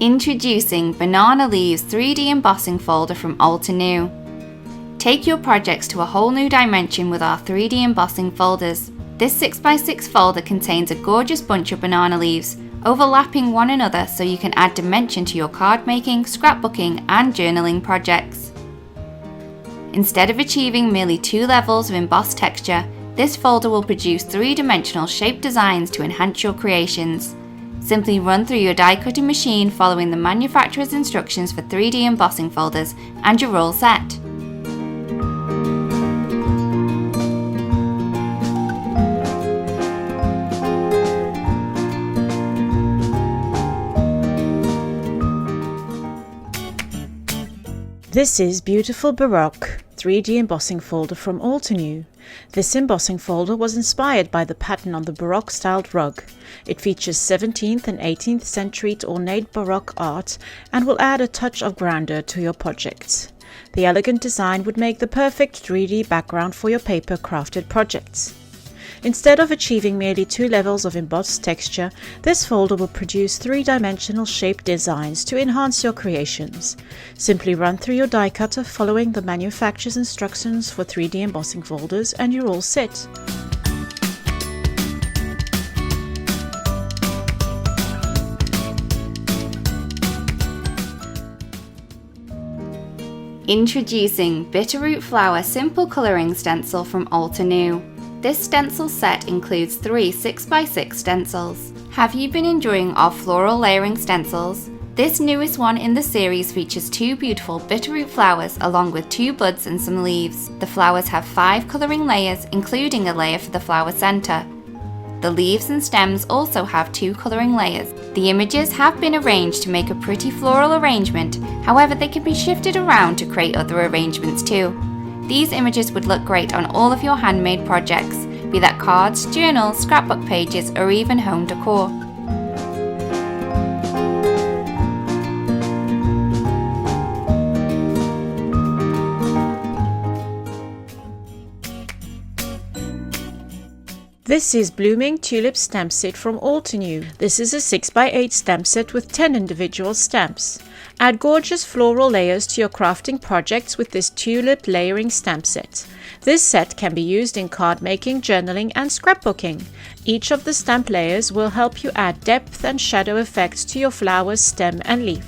Introducing Banana Leaves 3D Embossing Folder from Altenew. Take your projects to a whole new dimension with our 3D embossing folders. This 6x6 folder contains a gorgeous bunch of banana leaves, overlapping one another so you can add dimension to your card making, scrapbooking and journaling projects. Instead of achieving merely 2 levels of embossed texture, this folder will produce 3-dimensional shaped designs to enhance your creations. Simply run through your die cutting machine following the manufacturer's instructions for 3D embossing folders and you're all set. This is Beautiful Baroque 3D embossing folder from Altenew. This embossing folder was inspired by the pattern on the Baroque styled rug. It features 17th and 18th century ornate Baroque art and will add a touch of grandeur to your projects. The elegant design would make the perfect 3D background for your paper crafted projects. Instead of achieving merely 2 levels of embossed texture, this folder will produce 3-dimensional shaped designs to enhance your creations. Simply run through your die cutter following the manufacturer's instructions for 3D embossing folders and you're all set. Introducing Bitterroot Flower Simple Colouring Stencil from Altenew. This stencil set includes 3 6x6 stencils. Have you been enjoying our floral layering stencils? This newest one in the series features 2 beautiful bitterroot flowers along with 2 buds and some leaves. The flowers have 5 colouring layers, including a layer for the flower centre. The leaves and stems also have 2 colouring layers. The images have been arranged to make a pretty floral arrangement, however they can be shifted around to create other arrangements too. These images would look great on all of your handmade projects, be that cards, journals, scrapbook pages or even home decor. This is Blooming Tulips stamp set from Altenew. This is a 6x8 stamp set with 10 individual stamps. Add gorgeous floral layers to your crafting projects with this tulip layering stamp set. This set can be used in card making, journaling and scrapbooking. Each of the stamp layers will help you add depth and shadow effects to your flower's stem and leaf.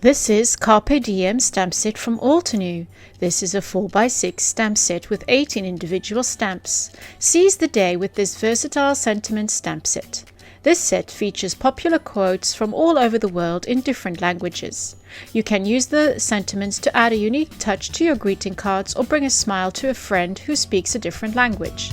This is Carpe Diem stamp set from Altenew. This is a 4x6 stamp set with 18 individual stamps. Seize the day with this versatile sentiment stamp set. This set features popular quotes from all over the world in different languages. You can use the sentiments to add a unique touch to your greeting cards or bring a smile to a friend who speaks a different language.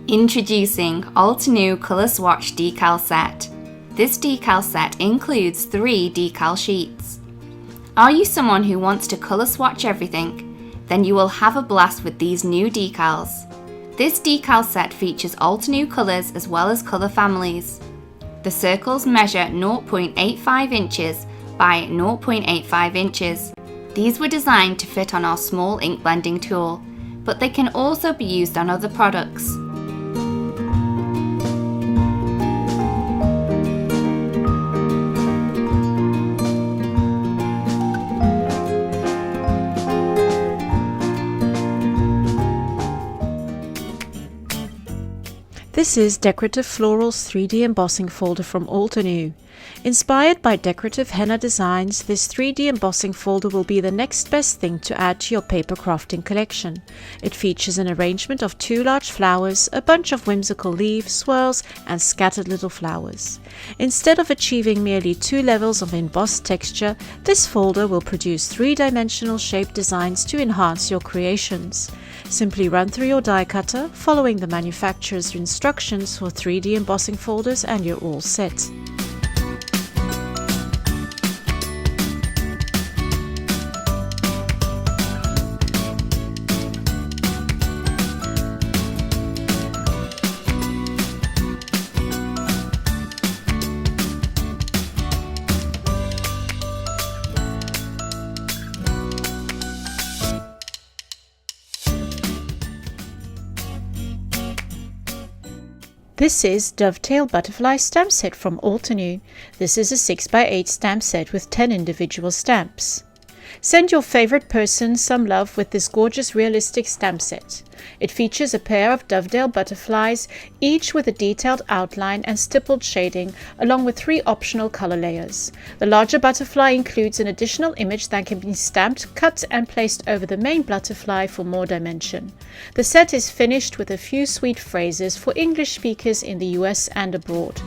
Introducing Altenew Colour Swatch Decal Set. This decal set includes 3 decal sheets. Are you someone who wants to colour swatch everything? Then you will have a blast with these new decals. This decal set features Altenew colours as well as colour families. The circles measure 0.85 inches by 0.85 inches. These were designed to fit on our small ink blending tool, but they can also be used on other products. This is Decorative Florals 3D Embossing folder from Altenew. Inspired by decorative henna designs, this 3D embossing folder will be the next best thing to add to your paper crafting collection. It features an arrangement of 2 large flowers, a bunch of whimsical leaves, swirls, and scattered little flowers. Instead of achieving merely 2 levels of embossed texture, this folder will produce 3-dimensional shape designs to enhance your creations. Simply run through your die cutter, following the manufacturer's instructions for 3D embossing folders, and you're all set. This is Dovetail Butterfly Stamp Set from Altenew. This is a 6x8 stamp set with 10 individual stamps. Send your favorite person some love with this gorgeous realistic stamp set. It features a pair of dovetail butterflies, each with a detailed outline and stippled shading, along with 3 optional color layers. The larger butterfly includes an additional image that can be stamped, cut and placed over the main butterfly for more dimension. The set is finished with a few sweet phrases for English speakers in the US and abroad.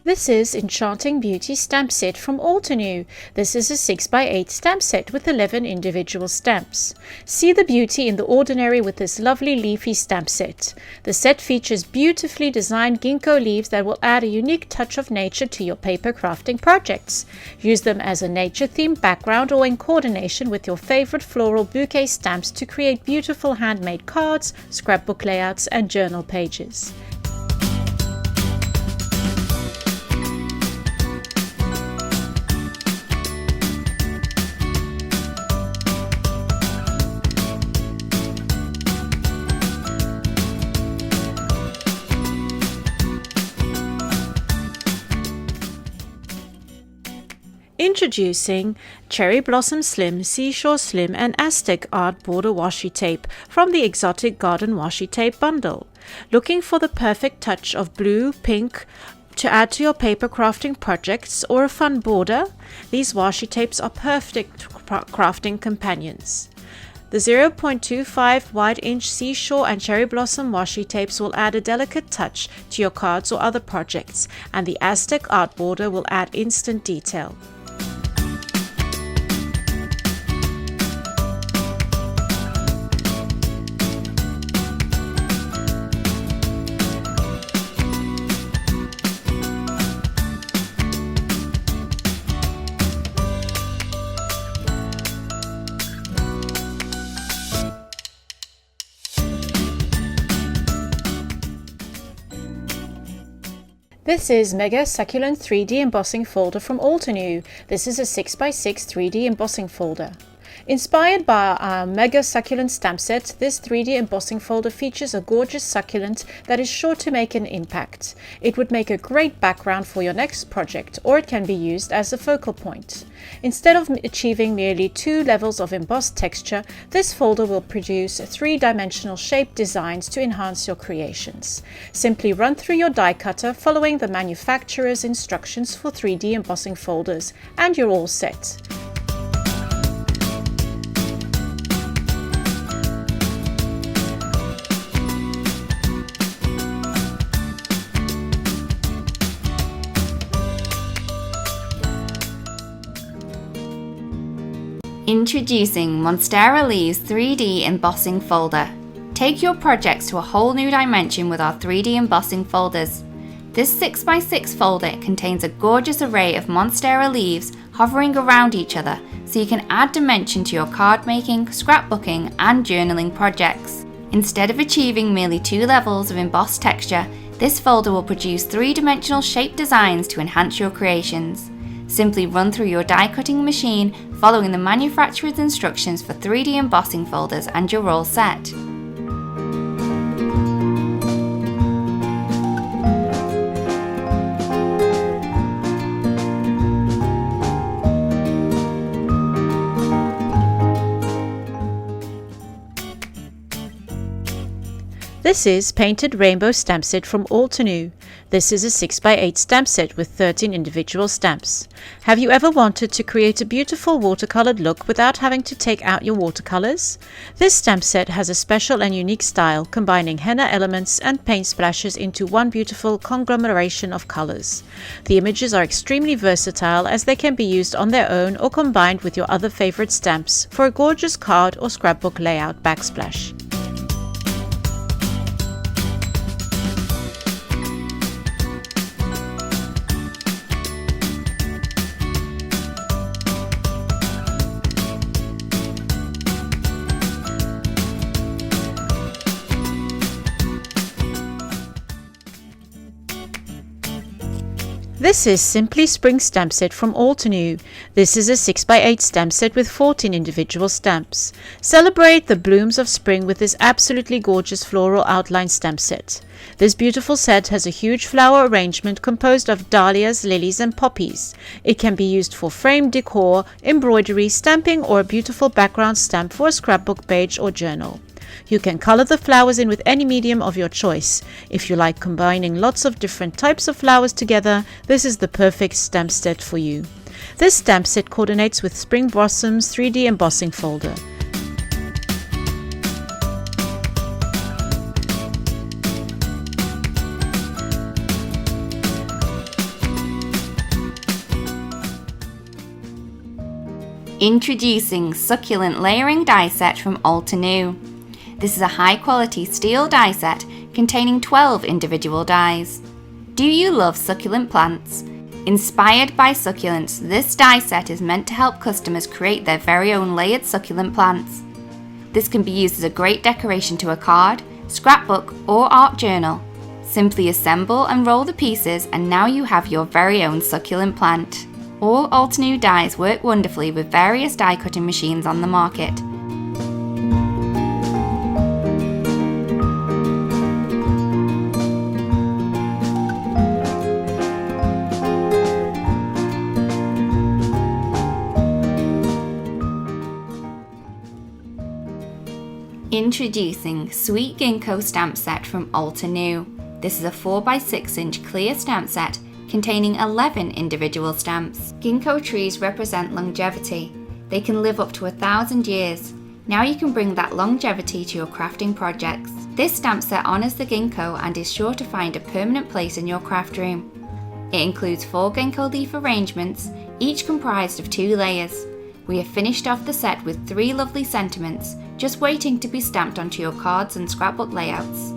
This is Enchanting Beauty Stamp Set from Altenew. This is a 6x8 stamp set with 11 individual stamps. See the beauty in the ordinary with this lovely leafy stamp set. The set features beautifully designed ginkgo leaves that will add a unique touch of nature to your paper crafting projects. Use them as a nature-themed background or in coordination with your favorite floral bouquet stamps to create beautiful handmade cards, scrapbook layouts, and journal pages. Introducing Cherry Blossom Slim, Seashore Slim and Aztec Art Border Washi Tape from the Exotic Garden Washi Tape Bundle. Looking for the perfect touch of blue, pink to add to your paper crafting projects or a fun border? These washi tapes are perfect crafting companions. The 0.25 wide inch Seashore and Cherry Blossom washi tapes will add a delicate touch to your cards or other projects, and the Aztec Art Border will add instant detail. This is Mega Succulent 3D Embossing Folder from Altenew. This is a 6x6 3D embossing folder. Inspired by our Mega Succulent stamp set, this 3D embossing folder features a gorgeous succulent that is sure to make an impact. It would make a great background for your next project, or it can be used as a focal point. Instead of achieving merely 2 levels of embossed texture, this folder will produce 3-dimensional shape designs to enhance your creations. Simply run through your die cutter following the manufacturer's instructions for 3D embossing folders, and you're all set. Introducing Monstera Leaves 3D Embossing Folder. Take your projects to a whole new dimension with our 3D embossing folders. This 6x6 folder contains a gorgeous array of Monstera leaves hovering around each other, so you can add dimension to your card making, scrapbooking and journaling projects. Instead of achieving merely 2 levels of embossed texture, this folder will produce 3-dimensional shape designs to enhance your creations. Simply run through your die cutting machine, following the manufacturer's instructions for 3D embossing folders and you're all set. This is Painted Rainbow Stamp Set from Altenew. This is a 6x8 stamp set with 13 individual stamps. Have you ever wanted to create a beautiful watercolored look without having to take out your watercolors? This stamp set has a special and unique style, combining henna elements and paint splashes into one beautiful conglomeration of colors. The images are extremely versatile as they can be used on their own or combined with your other favorite stamps for a gorgeous card or scrapbook layout backsplash. This is Simply Spring Stamp Set from Altenew. This is a 6x8 stamp set with 14 individual stamps. Celebrate the blooms of spring with this absolutely gorgeous floral outline stamp set. This beautiful set has a huge flower arrangement composed of dahlias, lilies and poppies. It can be used for frame decor, embroidery, stamping or a beautiful background stamp for a scrapbook page or journal. You can color the flowers in with any medium of your choice. If you like combining lots of different types of flowers together, this is the perfect stamp set for you. This stamp set coordinates with Spring Blossom's 3D embossing folder. Introducing Succulent Layering Die Set from Altenew. This is a high-quality steel die set containing 12 individual dies. Do you love succulent plants? Inspired by succulents, this die set is meant to help customers create their very own layered succulent plants. This can be used as a great decoration to a card, scrapbook or art journal. Simply assemble and roll the pieces and now you have your very own succulent plant. All Altenew dies work wonderfully with various die cutting machines on the market. Introducing Sweet Ginkgo Stamp Set from Altenew. This is a 4x6 inch clear stamp set containing 11 individual stamps. Ginkgo trees represent longevity. They can live up to 1,000 years. Now you can bring that longevity to your crafting projects. This stamp set honours the ginkgo and is sure to find a permanent place in your craft room. It includes 4 ginkgo leaf arrangements, each comprised of 2 layers. We have finished off the set with 3 lovely sentiments, just waiting to be stamped onto your cards and scrapbook layouts.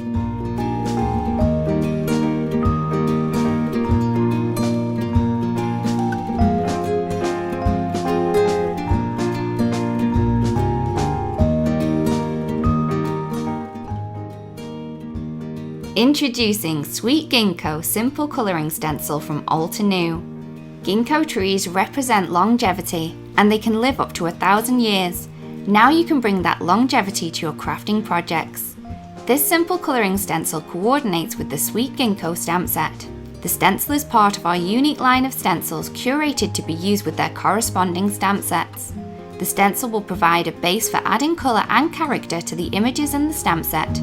Introducing Sweet Ginkgo Simple Colouring Stencil from Altenew. Ginkgo trees represent longevity and they can live up to 1,000 years. Now you can bring that longevity to your crafting projects. This simple colouring stencil coordinates with the Sweet Ginkgo stamp set. The stencil is part of our unique line of stencils curated to be used with their corresponding stamp sets. The stencil will provide a base for adding colour and character to the images in the stamp set.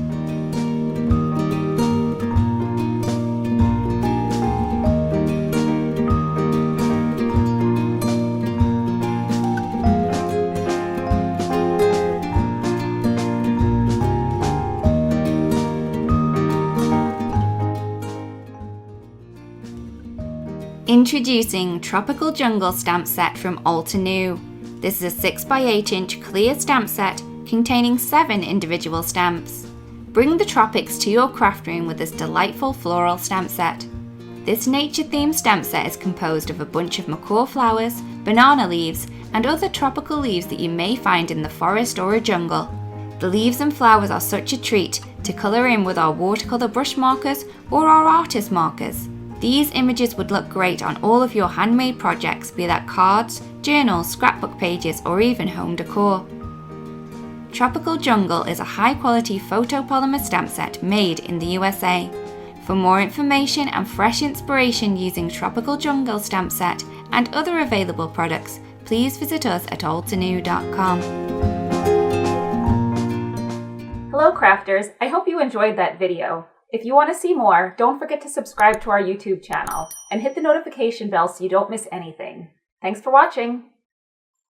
Introducing Tropical Jungle Stamp Set from Altenew. This is a 6x8 inch clear stamp set containing 7 individual stamps. Bring the tropics to your craft room with this delightful floral stamp set. This nature-themed stamp set is composed of a bunch of macaw flowers, banana leaves, and other tropical leaves that you may find in the forest or a jungle. The leaves and flowers are such a treat to colour in with our watercolour brush markers or our artist markers. These images would look great on all of your handmade projects, be that cards, journals, scrapbook pages, or even home decor. Tropical Jungle is a high-quality photopolymer stamp set made in the USA. For more information and fresh inspiration using Tropical Jungle stamp set and other available products, please visit us at altenew.com. Hello crafters, I hope you enjoyed that video. If you want to see more, don't forget to subscribe to our YouTube channel and hit the notification bell so you don't miss anything. Thanks for watching!